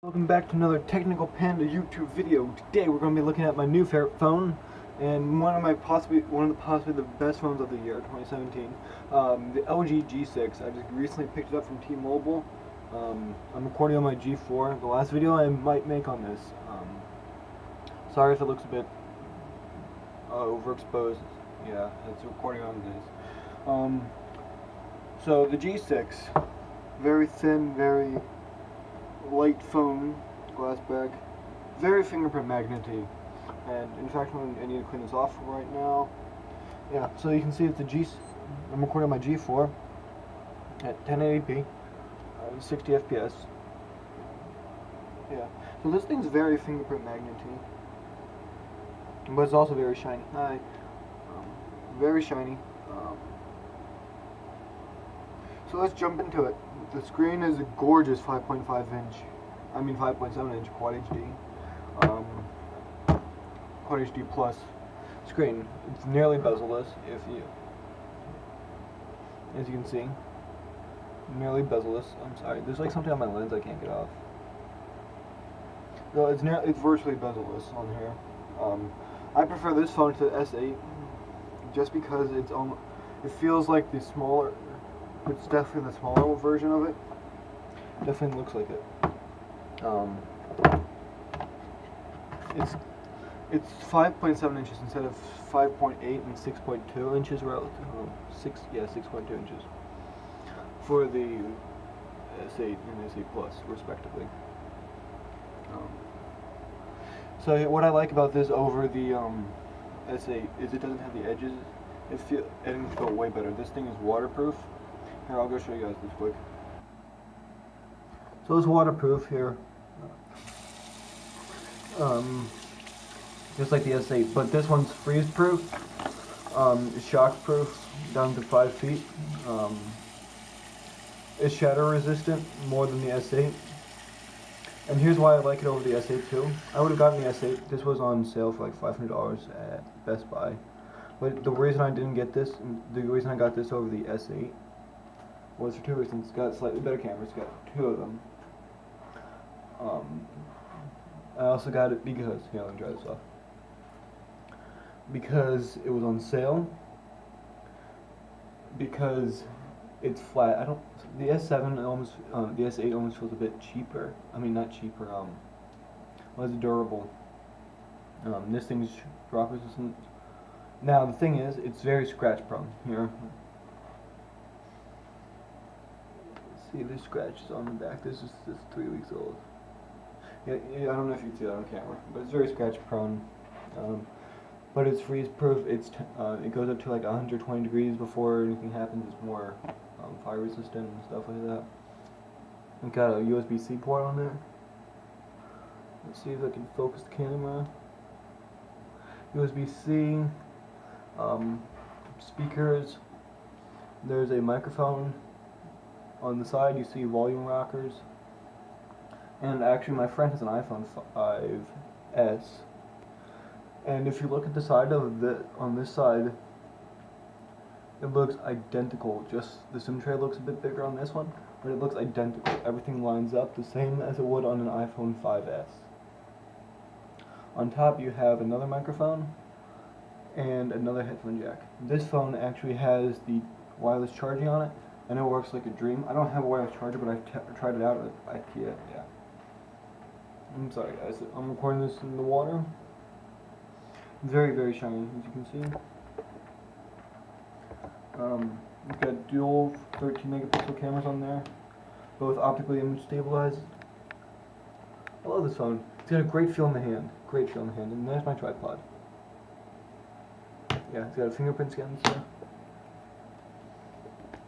Welcome back to another Technical Panda YouTube video. Today we're going to be looking at my new favorite phone and one of the possibly the best phones of the year, 2017. The LG G6. I just recently picked it up from T-Mobile. I'm recording on my G4. The last video I might make on this. Sorry if it looks a bit overexposed. Yeah, it's recording on this. So the G6, very thin, very light phone, glass back, very fingerprint magnety, and in fact I need to clean this off right now. Yeah, so you can see it's I'm recording my G4 at 1080p, 60 FPS. Yeah, so this thing's very fingerprint magnety, but it's also very shiny. Very shiny. So let's jump into it. The screen is a gorgeous 5.7 inch Quad HD, Quad HD Plus screen. It's nearly bezel-less, as you can see, nearly bezel-less. I'm sorry, there's like something on my lens I can't get off. No, it's virtually bezel-less on here. I prefer this phone to the S8 just because it feels like the smaller. It's definitely the smaller version of it. Definitely looks like it. It's 5.7 inches instead of 5.8 and 6.2 inches relative. 6.2 inches for the S8 and S8 Plus, respectively. So what I like about this over the S8 is it doesn't have the edges. It can feel way better. This thing is waterproof. Here, I'll go show you guys this quick. So it's waterproof here, just like the S8, but this one's freeze-proof, shock-proof down to 5 feet. It's shatter-resistant more than the S8, and here's why I like it over the S8 too. I would have gotten the S8. This was on sale for like $500 at Best Buy, but the reason I didn't get this, the reason I got this over the S8 was for two reasons. It's got slightly better cameras. It's got 2 of them. I also got it because, here, let me dry this off. Because it was on sale. Because it's flat. The S7 almost, the S8 almost feels a bit cheaper. I mean, not cheaper. Less durable. This thing's drop resistant. Now the thing is, it's very scratch prone. Here. See, there's scratches on the back. This is 3 weeks old. Yeah, I don't know if you can see that on camera, but it's very scratch prone. But it's freeze proof. It goes up to like 120 degrees before anything happens. It's more fire resistant and stuff like that. It's got a USB-C port on there. Let's see if I can focus the camera. USB-C, speakers. There's a microphone. On the side you see volume rockers, and actually my friend has an iPhone 5S, and if you look at the side of on this side, it looks identical. Just the SIM tray looks a bit bigger on this one, but it looks identical. Everything lines up the same as it would on an iPhone 5S. On top you have another microphone and another headphone jack. This phone actually has the wireless charging on it, and it works like a dream. I don't have a wireless charger, but I've tried it out at IKEA. Yeah. I'm sorry, guys. I'm recording this in the water. Very, very shiny, as you can see. We've got dual 13 megapixel cameras on there, both optically image stabilized. I love this phone. It's got a great feel in the hand. Great feel in the hand. And there's my tripod. Yeah, it's got a fingerprint scan there.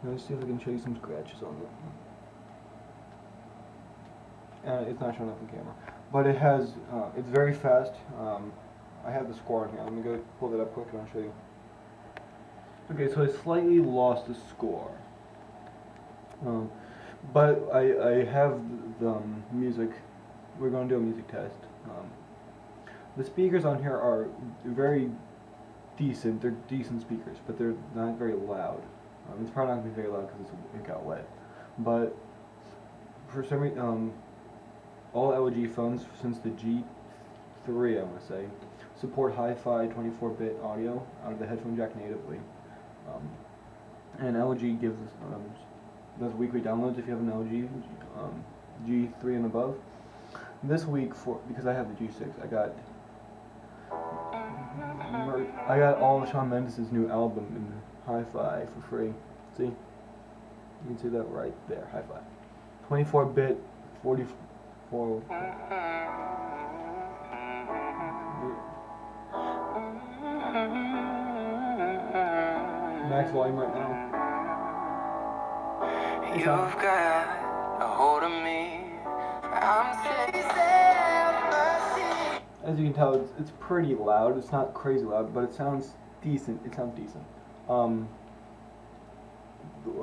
Let's see if I can show you some scratches on it. It's not showing up on camera, but it has. It's very fast. I have the score on here. Let me go pull that up quick and I'll show you. Okay, so I slightly lost the score, but I have the music. We're going to do a music test. The speakers on here are very decent. They're decent speakers, but they're not very loud. It's probably not going to be very loud because it got wet. But for some reason, all LG phones since the G3, I want to say, support hi-fi 24-bit audio out of the headphone jack natively. And LG gives does weekly downloads if you have an LG G3 and above. This week, because I have the G6, I got all of Shawn Mendes' new album in hi-fi for free. See? You can see that right there, hi-fi. 24-bit, 44. Max volume right now. You've got a hold of me. As you can tell, it's pretty loud. It's not crazy loud, but it sounds decent.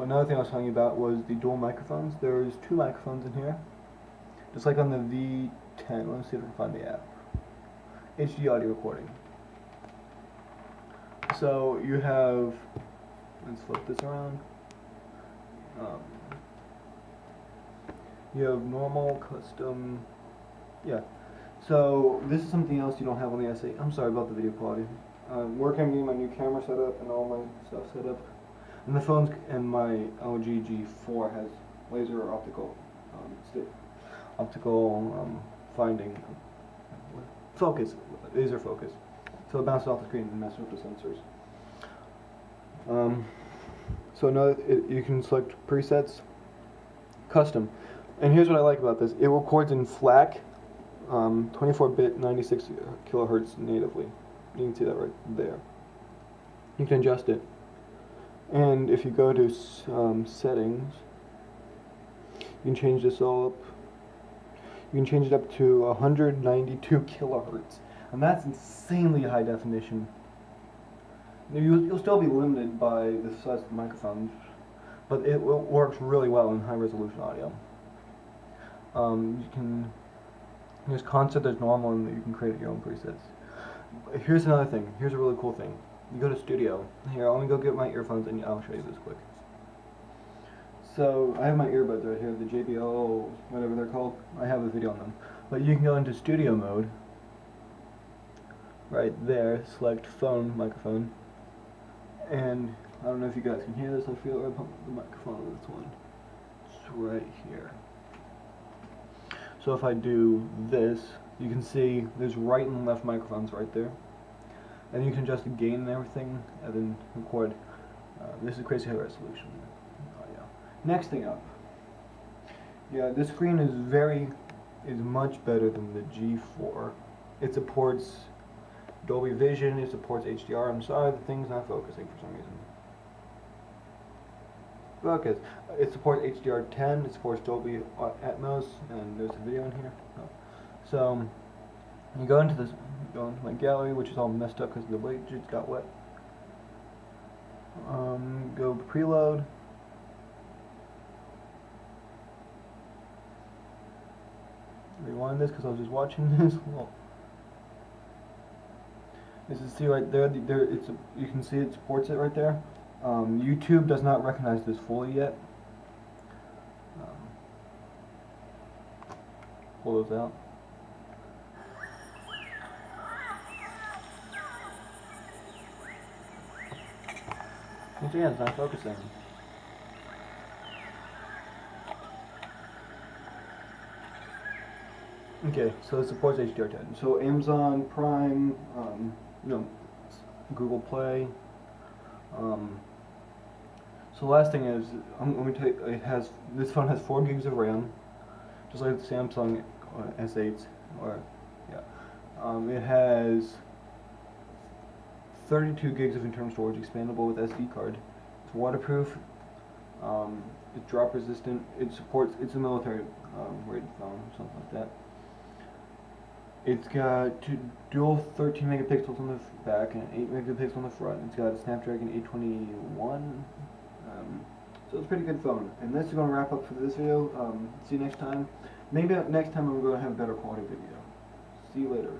Another thing I was telling you about was the dual microphones. There's 2 microphones in here, just like on the V10. Let's see if I can find the app. HD audio recording. So you have, let's flip this around. You have normal, custom, yeah. So this is something else you don't have on the S8. I'm sorry about the video quality. Working on getting my new camera set up and all my stuff set up. And the phones and my LG G4 has laser optical finding focus, laser focus. So it bounces off the screen and messes with the sensors. So you can select presets, custom. And here's what I like about this. It records in FLAC, 24-bit, 96 kilohertz natively. You can see that right there. You can adjust it. And if you go to settings, you can change this all up. You can change it up to 192 kilohertz. And that's insanely high definition. You'll still be limited by the size of the microphones, but it works really well in high resolution audio. There's concept, there's normal, and you can create your own presets. Here's another thing. Here's a really cool thing. You go to Studio. Here, let me go get my earphones and I'll show you this quick. So I have my earbuds right here, the JBL, whatever they're called. I have a video on them. But you can go into Studio mode. Right there, select phone, microphone. And I don't know if you guys can hear this. I feel I pump the microphone on this one. It's right here. So if I do this, you can see there's right and left microphones right there. And you can adjust the gain and everything, and then record. This is crazy high resolution. Yeah. Next thing up. Yeah, this screen is much better than the G4. It supports Dolby Vision, it supports HDR. I'm sorry, the thing's not focusing for some reason. Focus. It supports HDR10, it supports Dolby Atmos, and there's a video in here. Oh. So, you go into my gallery, which is all messed up because the widgets got wet. Go preload. Rewind this because I was just watching this. Well, this is, see right there. You can see it supports it right there. YouTube does not recognize this fully yet. Pull those out. Once again, it's not focusing. Okay, so it supports HDR10. So Amazon Prime, Google Play. So the last thing is, let me tell you, this phone has 4 gigs of RAM, just like the Samsung S8s, it has 32 gigs of internal storage, expandable with SD card. It's waterproof. It's drop resistant. It's a military rated phone, something like that. It's got dual 13 megapixels on the back and 8 megapixels on the front. It's got a Snapdragon 821. So it's a pretty good phone. And this is going to wrap up for this video. See you next time. Maybe next time I'm going to have a better quality video. See you later.